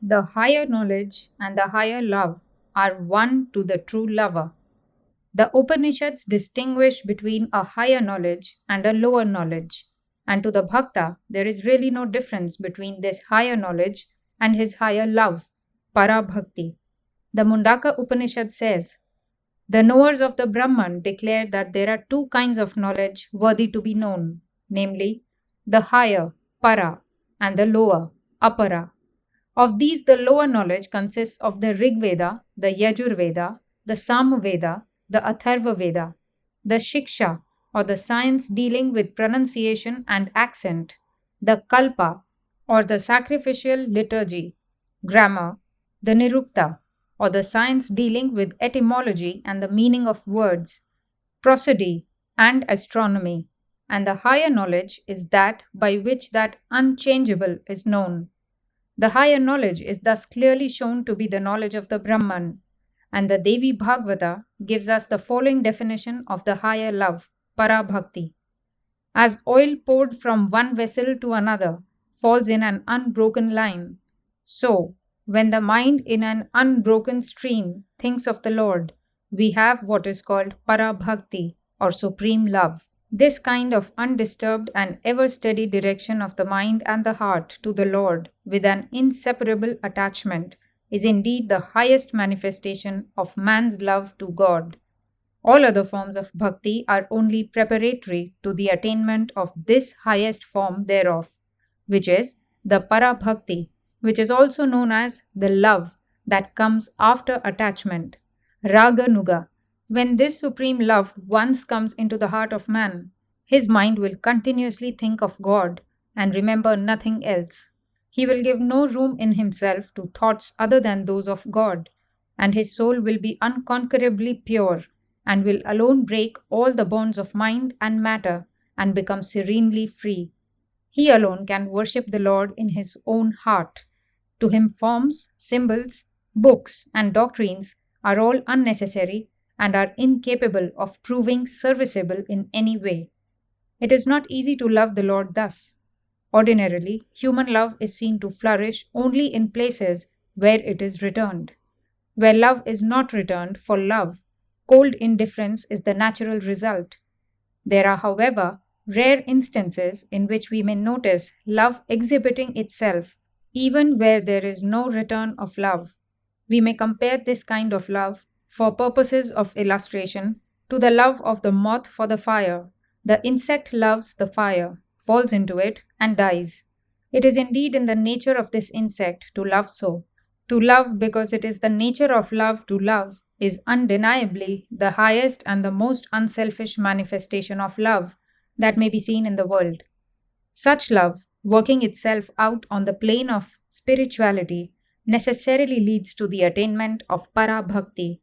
The higher knowledge and the higher love are one to the true lover. The Upanishads distinguish between a higher knowledge and a lower knowledge, and to the Bhakta, there is really no difference between this higher knowledge and his higher love, Para-Bhakti. The Mundaka Upanishad says, the knowers of the Brahman declare that there are two kinds of knowledge worthy to be known, namely, the higher, Para, and the lower, Apara. Of these, the lower knowledge consists of the Rig Veda, the Yajur Veda, the Sam Veda, the Atharva Veda, the Ch6 or the science dealing with pronunciation and accent, the Kalpa or the sacrificial liturgy, grammar, the Nirukta or the science dealing with etymology and the meaning of words, prosody, and astronomy, and the higher knowledge is that by which that unchangeable is known. The higher knowledge is thus clearly shown to be the knowledge of the Brahman, and the Devi Bhagavata gives us the following definition of the higher love, Para-Bhakti. As oil poured from one vessel to another falls in an unbroken line, so, when the mind in an unbroken stream thinks of the Lord, we have what is called Para-Bhakti or supreme love. This kind of undisturbed and ever steady direction of the mind and the heart to the Lord with an inseparable attachment is indeed the highest manifestation of man's love to God. All other forms of bhakti are only preparatory to the attainment of this highest form thereof, which is the Para-Bhakti, which is also known as the love that comes after attachment, Raga Nuga. When this supreme love once comes into the heart of man, his mind will continuously think of God and remember nothing else. He will give no room in himself to thoughts other than those of God, and his soul will be unconquerably pure and will alone break all the bonds of mind and matter and become serenely free. He alone can worship the Lord in his own heart. To him, forms, symbols, books, and doctrines are all unnecessary and are incapable of proving serviceable in any way. It is not easy to love the Lord thus. Ordinarily, human love is seen to flourish only in places where it is returned. Where love is not returned for love, cold indifference is the natural result. There are, however, rare instances in which we may notice love exhibiting itself even where there is no return of love. We may compare this kind of love, for purposes of illustration, to the love of the moth for the fire. The insect loves the fire, falls into it, and dies. It is indeed in the nature of this insect to love so. To love because it is the nature of love to love is undeniably the highest and the most unselfish manifestation of love that may be seen in the world. Such love, working itself out on the plane of spirituality, necessarily leads to the attainment of Para-Bhakti,